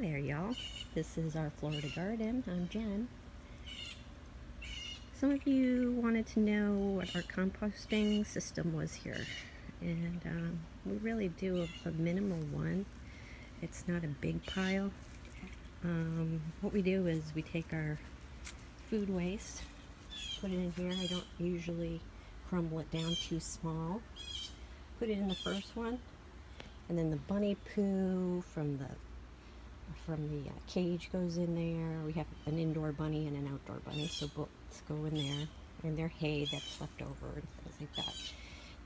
there, y'all. This is our Florida garden. I'm Jen. Some of you wanted to know what our composting system was here, and we really do a minimal one. It's not a big pile. What we do is we take our food waste, put it in here. I don't usually crumble it down too small. Put it in the first one, and then the bunny poo from the cage goes in there. We have an indoor bunny and an outdoor bunny, so both go in there, and their hay that's left over and things like that.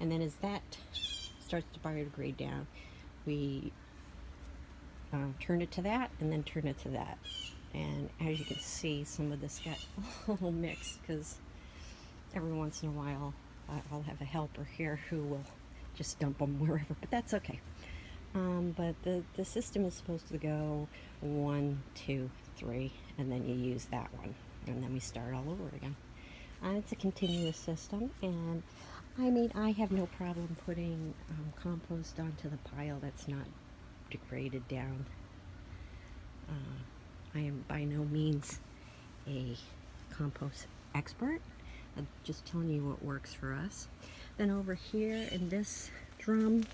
And then as that starts to biodegrade down, we turn it to that, and then turn it to that. And as you can see, some of this got a little mixed because every once in a while I'll have a helper here who will just dump them wherever, but that's okay. But the system is supposed to go 1, 2, 3, and then you use that one, and then we start all over again. It's a continuous system, and I mean, I have no problem putting compost onto the pile that's not degraded down. I am by no means a compost expert. I'm just telling you what works for us. Then over here in this drum,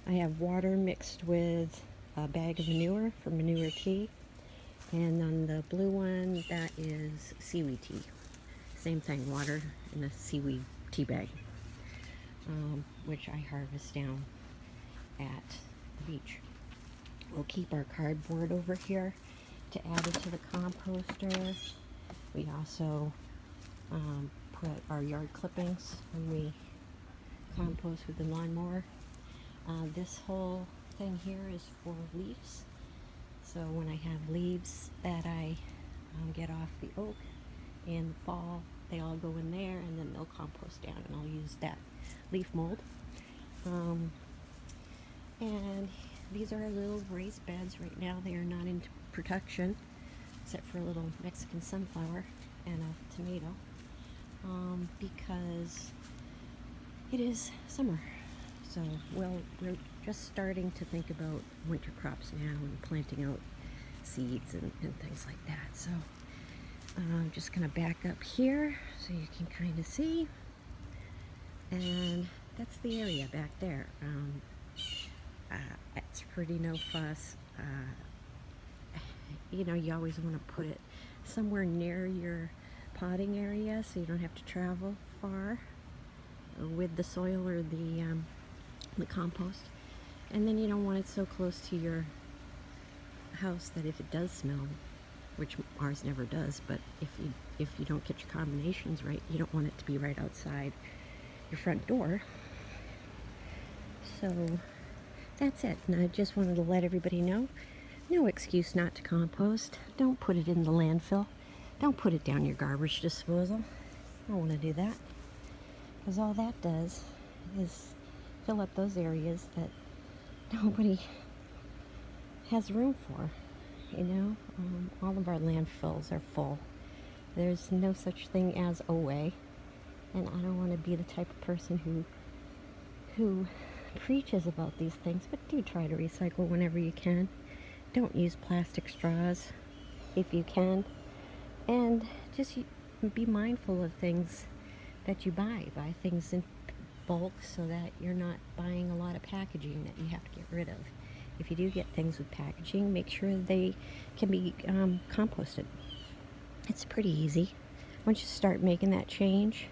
I have water mixed with a bag of manure for manure tea. And on the blue one, that is seaweed tea. Same thing, water in a seaweed tea bag, which I harvest down at the beach. We'll keep our cardboard over here to add it to the composter. We also put our yard clippings when we compost with the lawnmower. This whole thing here is for leaves. So when I have leaves that I get off the oak in the fall, they all go in there, and then they'll compost down, and I'll use that leaf mold. And these are our little raised beds right now. They are not in production, except for a little Mexican sunflower and a tomato, because it is summer. So, well, we're just starting to think about winter crops now and planting out seeds and things like that. So I'm just going to back up here so you can kind of see. And that's the area back there. It's pretty no fuss. You know, you always want to put it somewhere near your potting area so you don't have to travel far with the soil or the compost. And then you don't want it so close to your house that if it does smell, which ours never does, but if you don't get your combinations right, you don't want it to be right outside your front door. So that's it. And I just wanted to let everybody know, no excuse not to compost. Don't put it in the landfill. Don't put it down your garbage disposal. I don't want to do that, because all that does is fill up those areas that nobody has room for. You know, all of our landfills are full. There's no such thing as a way, and I don't want to be the type of person who preaches about these things, but do try to recycle whenever you can. Don't use plastic straws if you can, and just be mindful of things that you buy. Buy things in bulk so that you're not buying a lot of packaging that you have to get rid of. If you do get things with packaging, make sure they can be composted. It's pretty easy. Once you start making that change,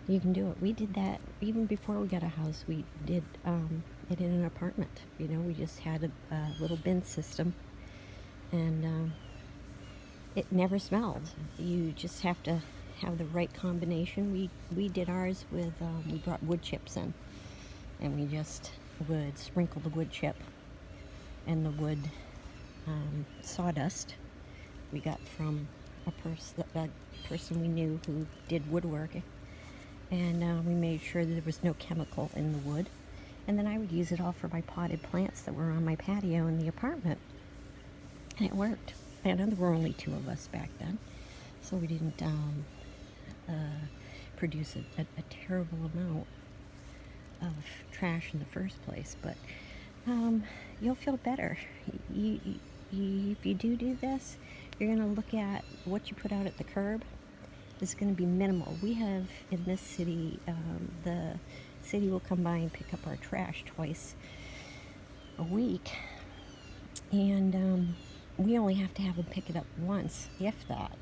you can do it. We did that even before we got a house. We did it in an apartment. You know, we just had a little bin system, and it never smelled. You just have to have the right combination. We did ours with we brought wood chips in, and we just would sprinkle the wood chip and the wood sawdust we got from a person we knew who did woodworking, and we made sure that there was no chemical in the wood. And then I would use it all for my potted plants that were on my patio in the apartment, and it worked. And there were only 2 of us back then, so we didn't produce a terrible amount of trash in the first place. But you'll feel better. You if you do this, you're going to look at what you put out at the curb. It's going to be minimal. We have in this city, the city will come by and pick up our trash twice a week, and we only have to have them pick it up once, if that,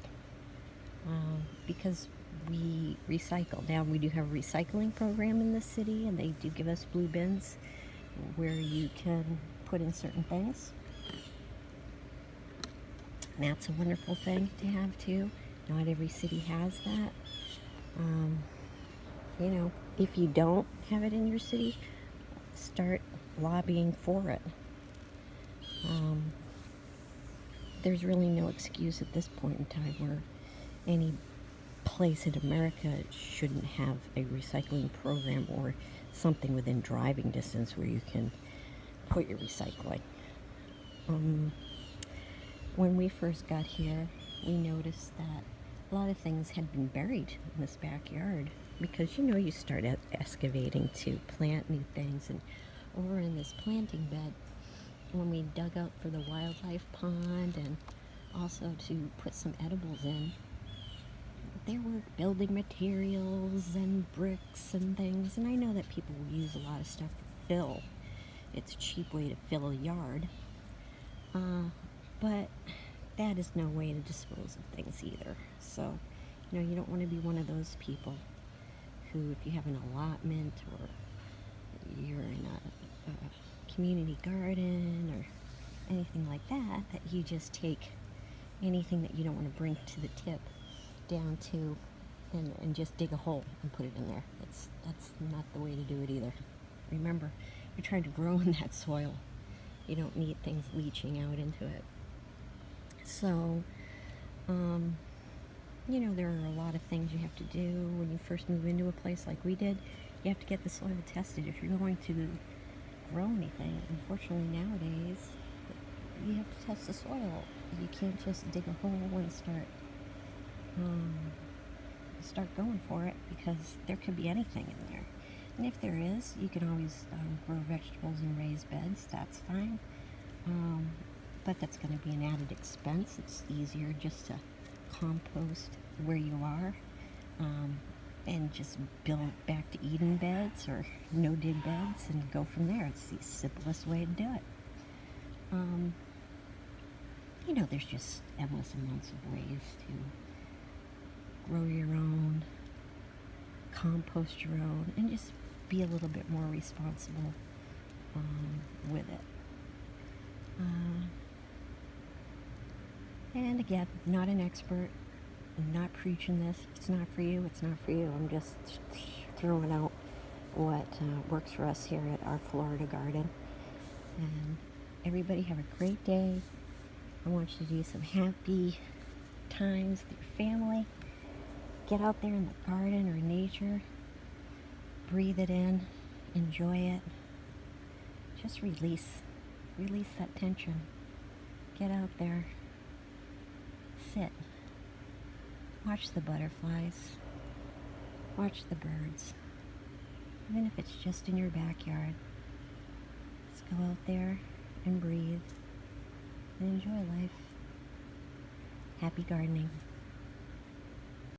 because we recycle. Now, we do have a recycling program in this city, and they do give us blue bins where you can put in certain things. And that's a wonderful thing to have too. Not every city has that. You know, if you don't have it in your city, start lobbying for it. There's really no excuse at this point in time where any place in America shouldn't have a recycling program or something within driving distance where you can put your recycling. When we first got here, we noticed that a lot of things had been buried in this backyard because, you know, you start excavating to plant new things. And over in this planting bed, when we dug out for the wildlife pond and also to put some edibles in, there were building materials and bricks and things. And I know that people will use a lot of stuff for fill. It's a cheap way to fill a yard. But that is no way to dispose of things either. So, you know, you don't want to be one of those people who, if you have an allotment or you're in a community garden or anything like that, that you just take anything that you don't want to bring to the tip down to and just dig a hole and put it in there. That's not the way to do it either. Remember, you're trying to grow in that soil. You don't need things leaching out into it. So, you know, there are a lot of things you have to do when you first move into a place like we did. You have to get the soil tested if you're going to grow anything. Unfortunately, nowadays, you have to test the soil. You can't just dig a hole and start going for it, because there could be anything in there. And if there is, you can always grow vegetables in raised beds. That's fine. But that's going to be an added expense. It's easier just to compost where you are and just build back to Eden beds or no dig beds and go from there. It's the simplest way to do it. You know, there's just endless amounts of ways to grow your own, compost your own, and just be a little bit more responsible with it. And again, not an expert. I'm not preaching this. If it's not for you, it's not for you. I'm just throwing out what works for us here at our Florida garden. And everybody have a great day. I want you to do some happy times with your family. Get out there in the garden or nature. Breathe it in. Enjoy it. Just release that tension. Get out there. Sit. Watch the butterflies. Watch the birds. Even if it's just in your backyard. Just go out there and breathe and enjoy life. Happy gardening.